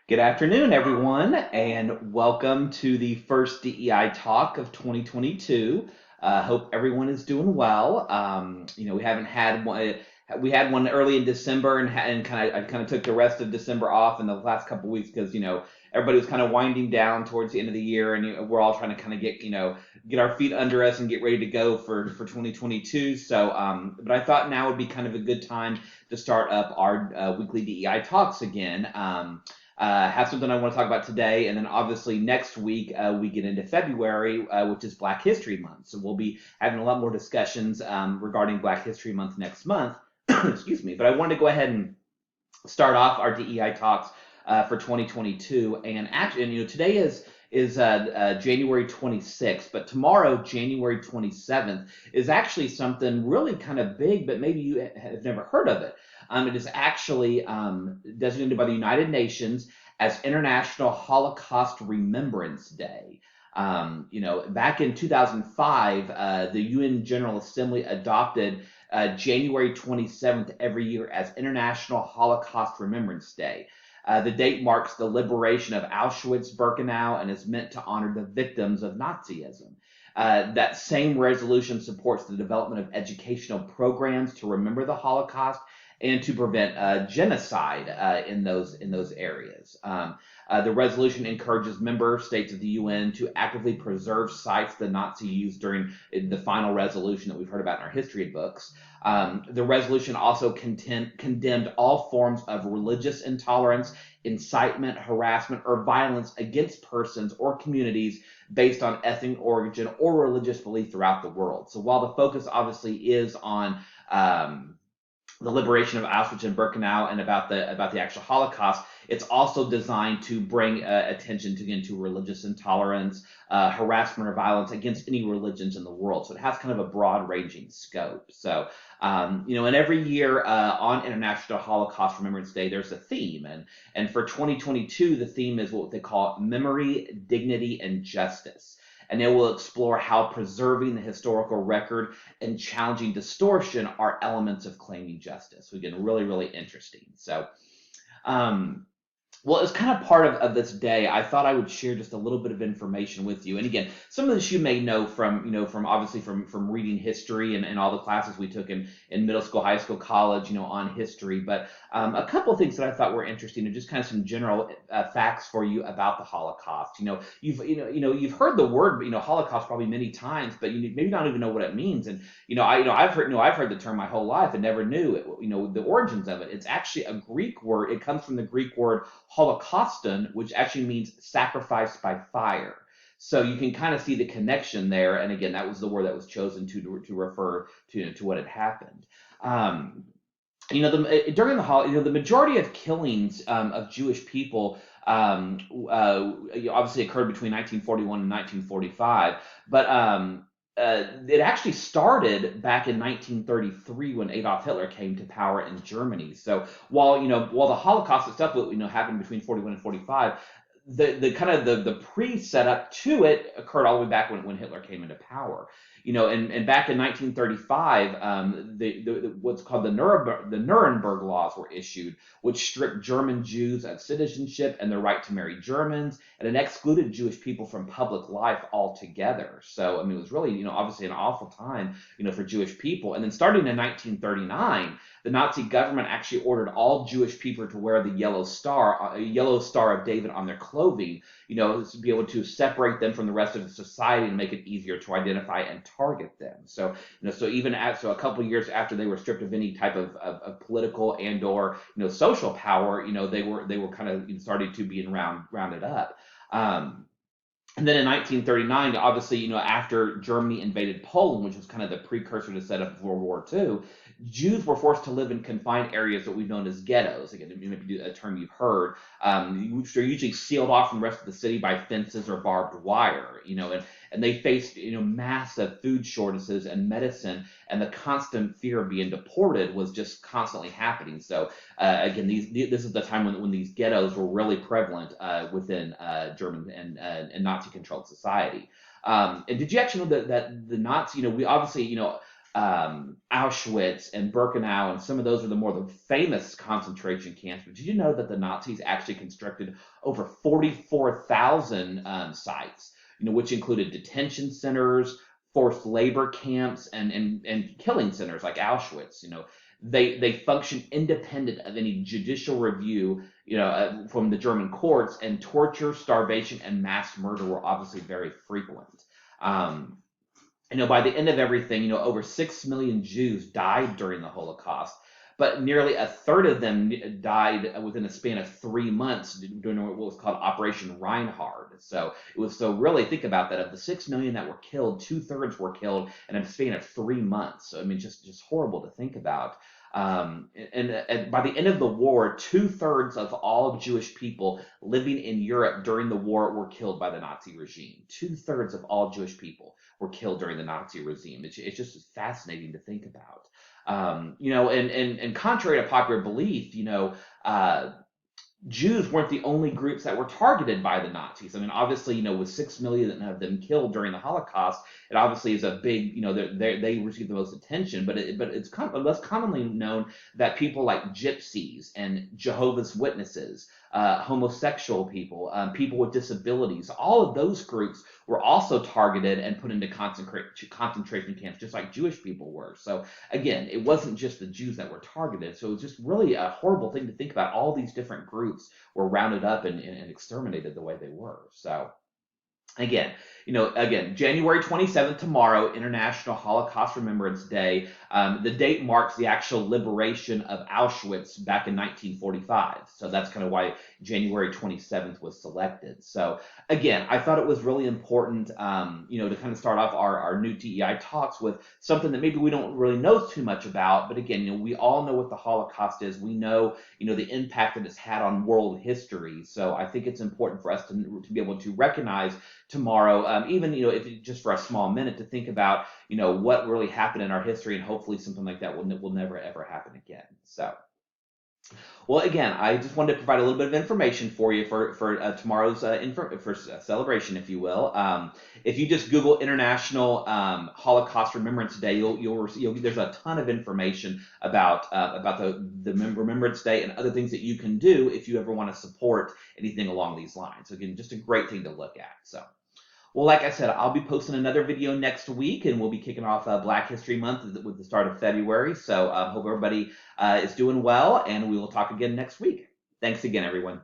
Good afternoon, everyone, and welcome to the first DEI Talk of 2022. Hope everyone is doing well. We haven't had one. We had one early in December, and I kind of took the rest of December off in the last couple of weeks because everybody was kind of winding down towards the end of the year, and we're all trying to kind of get our feet under us and get ready to go for 2022. So, but I thought now would be kind of a good time to start up our weekly DEI talks again. Have something I want to talk about today, and then obviously next week we get into February, which is Black History Month. So we'll be having a lot more discussions regarding Black History Month next month. Excuse me, but I wanted to go ahead and start off our DEI talks for 2022, and actually, today is January 26th, but tomorrow, January 27th, is actually something really kind of big, but maybe you have never heard of it. It is actually designated by the United Nations as International Holocaust Remembrance Day. Back in 2005, the UN General Assembly adopted January 27th every year as International Holocaust Remembrance Day. The date marks the liberation of Auschwitz-Birkenau and is meant to honor the victims of Nazism. That same resolution supports the development of educational programs to remember the Holocaust and to prevent genocide in those areas. The resolution encourages member states of the UN to actively preserve sites the Nazis used during the final resolution that we've heard about in our history books. The resolution also condemned all forms of religious intolerance, incitement, harassment, or violence against persons or communities based on ethnic origin or religious belief throughout the world. So while the focus obviously is on the liberation of Auschwitz and Birkenau and about the actual Holocaust, it's also designed to bring attention to religious intolerance, harassment, or violence against any religions in the world. So it has kind of a broad-ranging scope. So, and every year on International Holocaust Remembrance Day, there's a theme, and for 2022, the theme is what they call memory, dignity, and justice. And it will explore how preserving the historical record and challenging distortion are elements of claiming justice. So again, really, really interesting. So, well, as kind of part of this day, I thought I would share just a little bit of information with you. And again, some of this you may know from obviously from reading history and all the classes we took in middle school, high school, college, on history. But a couple of things that I thought were interesting and just kind of some general facts for you about the Holocaust. You've heard the word Holocaust probably many times, but you maybe not even know what it means. And I've heard the term my whole life and never knew it, the origins of it. It's actually a Greek word. It comes from the Greek word Holocauston, which actually means sacrifice by fire. So you can kind of see the connection there. And again, that was the word that was chosen to refer to what had happened. During the majority of killings of Jewish people obviously occurred between 1941 and 1945, but it actually started back in 1933 when Adolf Hitler came to power in Germany. So while the Holocaust itself happened between 41 and 45, the kind of the pre-setup to it occurred all the way back when Hitler came into power. And back in 1935, what's called the Nuremberg laws were issued, which stripped German Jews of citizenship and their right to marry Germans, and it excluded Jewish people from public life altogether. So, it was really, obviously an awful time, for Jewish people. And then starting in 1939, the Nazi government actually ordered all Jewish people to wear the yellow star of David on their clothing, to be able to separate them from the rest of society and make it easier to identify and target them. So, so a couple of years after they were stripped of any type of political and or social power, they were kind of started to be rounded up. And then in 1939, obviously, after Germany invaded Poland, which was kind of the precursor to set up World War II, Jews were forced to live in confined areas that we've known as ghettos. Again, maybe a term you've heard. Which are usually sealed off from the rest of the city by fences or barbed wire. And they faced massive food shortages and medicine, and the constant fear of being deported was just constantly happening. So again, this is the time when these ghettos were really prevalent within German and Nazi-controlled society. And did you actually know that the Nazi, we obviously, Auschwitz and Birkenau, and some of those are the famous concentration camps. But did you know that the Nazis actually constructed over 44,000 sites, which included detention centers, forced labor camps, and killing centers like Auschwitz. They function independent of any judicial review, from the German courts, and torture, starvation, and mass murder were obviously very frequent. Um, by the end of everything, over 6 million Jews died during the Holocaust, but nearly a third of them died within a span of 3 months during what was called Operation Reinhard. So really think about that. Of the 6 million that were killed, 2/3 were killed in a span of 3 months. So, I mean, just horrible to think about. And by the end of the war, 2/3 of all Jewish people living in Europe during the war were killed by the Nazi regime. 2/3 of all Jewish people were killed during the Nazi regime. It's just fascinating to think about. And contrary to popular belief, uh, Jews weren't the only groups that were targeted by the Nazis. I mean, obviously, with 6 million of them killed during the Holocaust, it obviously is a big, they received the most attention. But it's less commonly known that people like gypsies and Jehovah's Witnesses, homosexual people, people with disabilities, all of those groups were also targeted and put into concentration camps, just like Jewish people were. So again, it wasn't just the Jews that were targeted. So it was just really a horrible thing to think about. All these different groups were rounded up and exterminated the way they were. So again, January 27th, tomorrow, International Holocaust Remembrance Day. The date marks the actual liberation of Auschwitz back in 1945. So that's kind of why January 27th was selected. So again, I thought it was really important, to kind of start off our new DEI talks with something that maybe we don't really know too much about. But again, we all know what the Holocaust is. We know, the impact that it's had on world history. So I think it's important for us to be able to recognize tomorrow, even if just for a small minute, to think about what really happened in our history, and hopefully something like that will never ever happen again. So, well, again, I just wanted to provide a little bit of information for you for tomorrow's celebration, if you will. If you just Google International Holocaust Remembrance Day, there's a ton of information about the Remembrance Day and other things that you can do if you ever want to support anything along these lines. So again, just a great thing to look at. So. Well, like I said, I'll be posting another video next week, and we'll be kicking off Black History Month with the start of February. So hope everybody is doing well, and we will talk again next week. Thanks again, everyone.